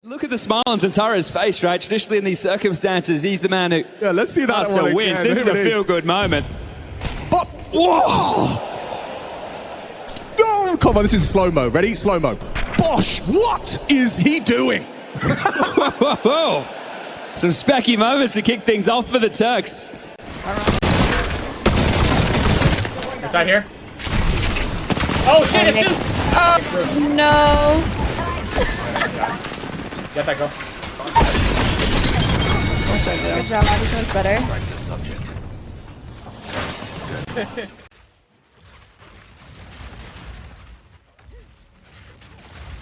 Look at the smile on Xantares' face, right? Traditionally in these circumstances, he's the man who let's see that one wins. again. This is a feel-good moment. But, whoa! No, come on, this is slow-mo. Ready? Slow-mo. Bosh, what is he doing? Whoa. Some specky moments to kick things off for the Turks. Inside here. Oh shit, it's two! Oh no. Get that girl. Good job, this one's better.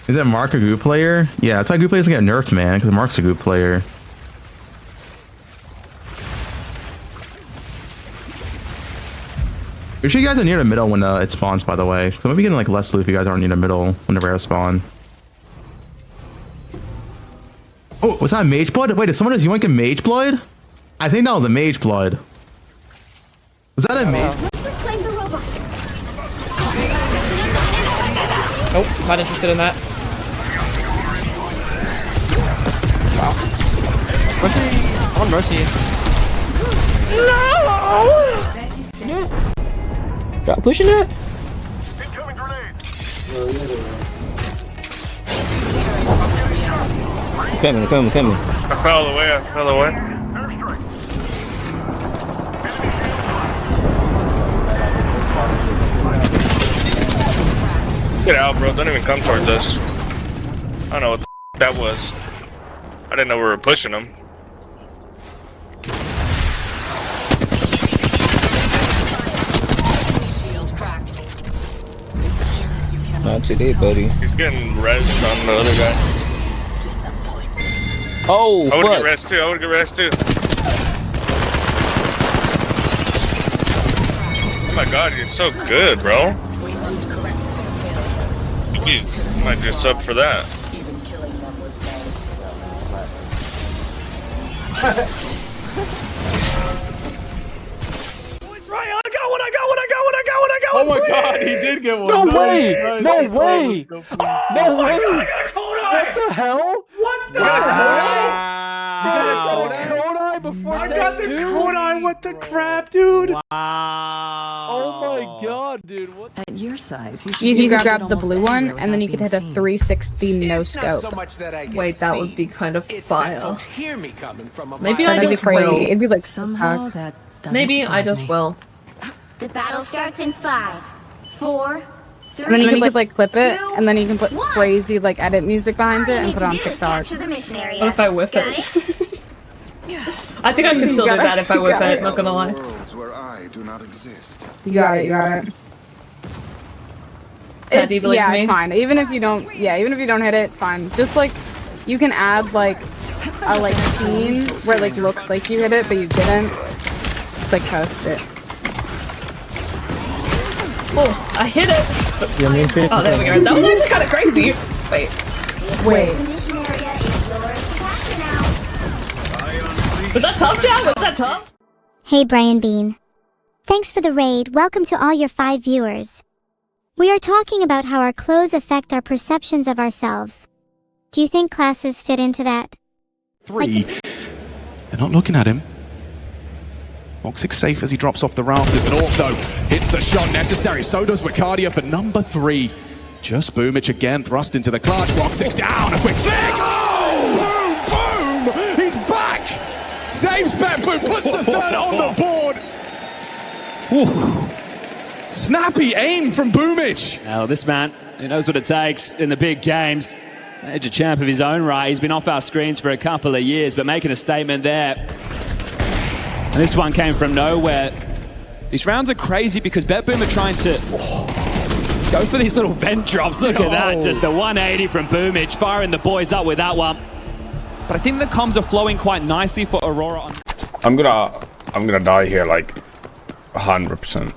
Is that Mark a good player? Yeah, that's why good players get nerfed, man, because Mark's a good player. Make sure you guys are near the middle when it spawns, by the way. So maybe getting like less loot if you guys aren't near the middle when the rare spawn. Oh, was that Mageblood? Wait, did someone just yoink a Mageblood? I think that was a Mageblood. Was that a Mage? Nope, not interested in that. Wow. Mercy. I want Mercy. No! Stop pushing it. Come. I fell away. Get out, bro. Don't even come towards us. I don't know what the that was. I didn't know we were pushing them. Not today, buddy. He's getting rezzed on the other guy. Oh, I would get rezzed too. Oh my god, you're so good, bro. Jeez, might just sub for that. It's right, I got one. Oh my god, he did get one. No way! Nice. No Nice. way! Oh No my way! God, I got a Kodai! What the hell? What the You got a hell? Kodai before I got the Kodai, what the crap, dude? Oh my god, dude, what? At your size, You can grab the blue one, and then you can hit a 360 no scope. Wait, that would be kind of fire. Maybe I that'd be just will. crazy. It'd be like somehow that doesn't Maybe I surprise just me. will. The battle starts in 5, 4, 3. And then you can like clip it, 2, and then you can put 1. crazy like edit music behind it All you and need put to it on do is TikTok. capture the mission area. What if I whiff Got it? it? I think I can still do got it. that if I whiff You got it, it. not gonna lie. You got it. Ted, do you believe Yeah, me? it's fine. Even if you don't hit it, it's fine. Just like you can add like a like scene where it like looks like you hit it but you didn't. Just like post it. Oh, I hit it! Oh, there we go. That was actually kind of crazy. Wait. Wait. Mission area is yours to capture now. Was that tough, Jack? Was that tough? Hey, Brian Bean. Thanks for the raid. Welcome to all your 5 viewers. We are talking about how our clothes affect our perceptions of ourselves. Do you think classes fit into that? 3. They're not looking at him. Moxic safe as he drops off the rafters, and Orc though hits the shot necessary. So does Wicardia for number 3. Just Boomich again thrust into the clutch. Moxic down, a quick flick. Oh! Boom! Boom! He's back! Saves Bamboo, puts the 3rd on the board. Ooh. Snappy aim from Boomich. Now this man, he knows what it takes in the big games. Major champ of his own right. He's been off our screens for a couple of years, but making a statement there. And this one came from nowhere. These rounds are crazy because BetBoom are trying to go for these little vent drops. Look at that, just the 180 from Boomich, firing the boys up with that one. But I think the comms are flowing quite nicely for Aurora. I'm gonna die here like 100%.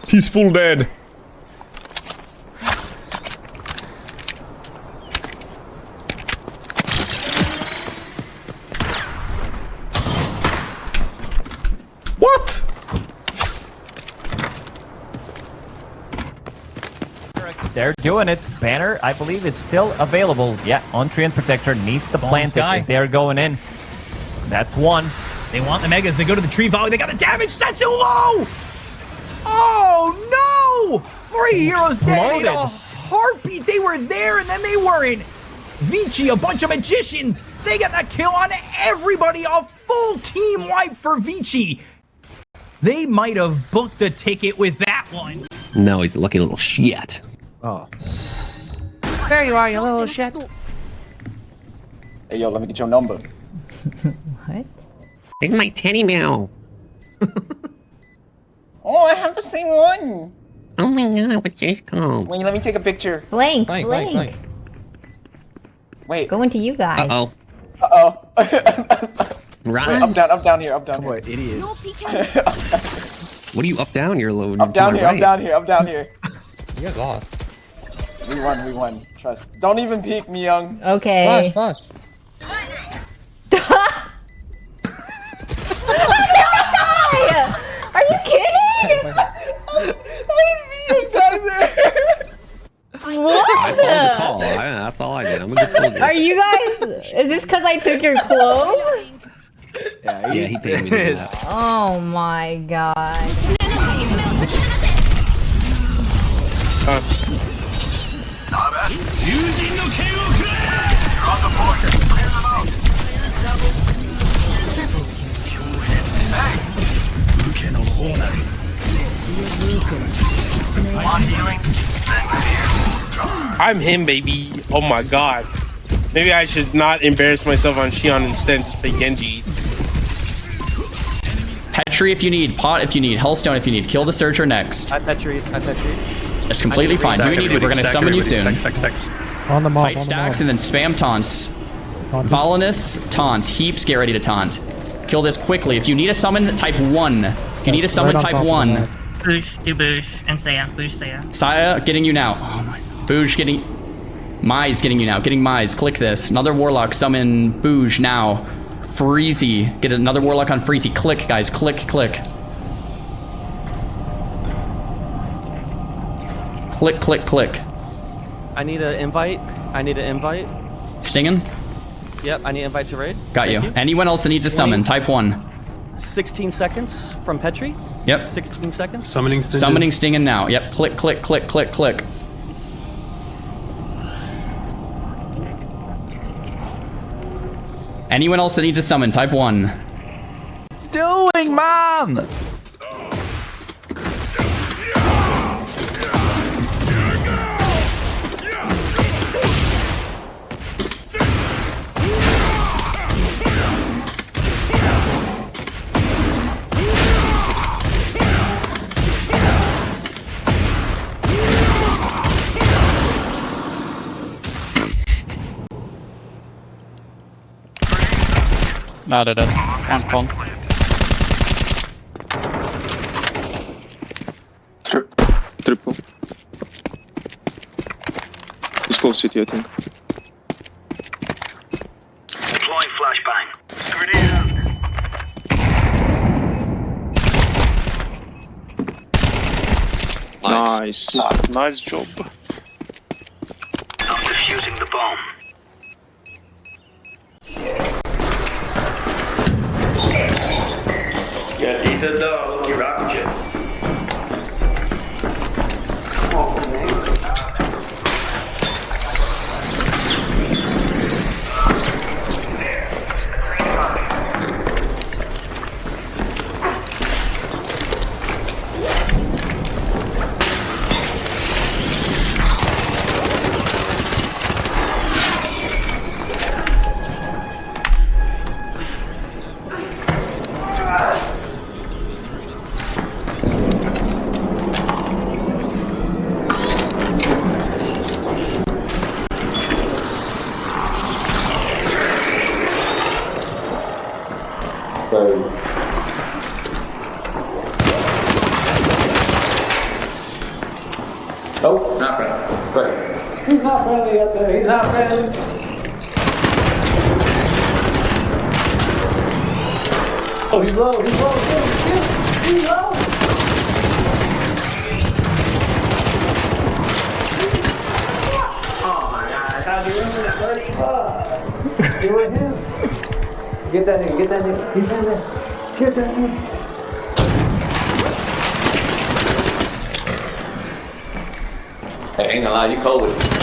He's full dead. doing it. Banner, I believe, is still available. Yeah, on Treant Protector needs to plant it if they're going in. That's one. They want the megas. They go to the tree volley. They got the damage set too low. Oh no! 3 heroes dead in a heartbeat. They were there and then they weren't. Vici, a bunch of magicians. They got that kill on everybody. A full team wipe for Vici. They might have booked the ticket with that one. No, he's a lucky little shit. Oh. There you are, you little shit. Hey, yo, let me get your number. What? It's my teddy meow. Oh, I have the same one. Oh my god, what's yours called? Wait, let me take a picture. Blank. Wait. Going to you guys. Uh-oh. Uh-oh. Run. Wait, I'm down here, I'm down here. idiots. What are you up down here, loading? I'm down here, right. I'm down here. You guys lost. We won. Trust. Don't even peek me, young. Okay. Flash. Are you kidding? I followed the What? call. That's all I did. I'm a good soldier. Are you guys? Is this because I took your clove? Yeah, he paid me to do that. Oh my god. I'm him, baby. Oh my god. Maybe I should not embarrass myself on Xion and instead just play Genji. Petri if you need, Pot if you need, Hellstone if you need. Kill the Searcher next. I Petri. It's completely fine. Do what you need. We're gonna summon you soon. Stacks. On the mob. Fight stacks and then spam taunts. Volanus, taunt. Heaps, get ready to taunt. Kill this quickly. If you need a summon, type 1. If you need a summon, type 1. Boosh, do Boosh, and Saya. Boosh, Saya. Saya, getting you now. Oh my. Boosh getting... Mai's getting you now. Getting Mai's. Click this. Another Warlock. Summon Boosh now. Freezy. Get another Warlock on Freezy. Click, guys. Click. Click, click. I need an invite. Stingin'? Yep, I need an invite to raid. Got you. Anyone else that needs a summon, type 1. 16 seconds from Petri. Yep. 16 seconds. Summoning Stingin' now. Yep. Click. Anyone else that needs a summon, type 1. Doing, man! No, they're dead. One's con. Triple. It's close city, I think. Deploying flashbang. Grenade out. Nice. Nice job. I'm defusing the bomb. Yeah, either the rocket. Nope, not friendly. Great. He's not friendly up there. He's not friendly. Oh, he's low. He's low. Get with him. Get that nigga, get that nigga. He's in there. Get that nigga. Hey, ain't gonna lie, you cold with it.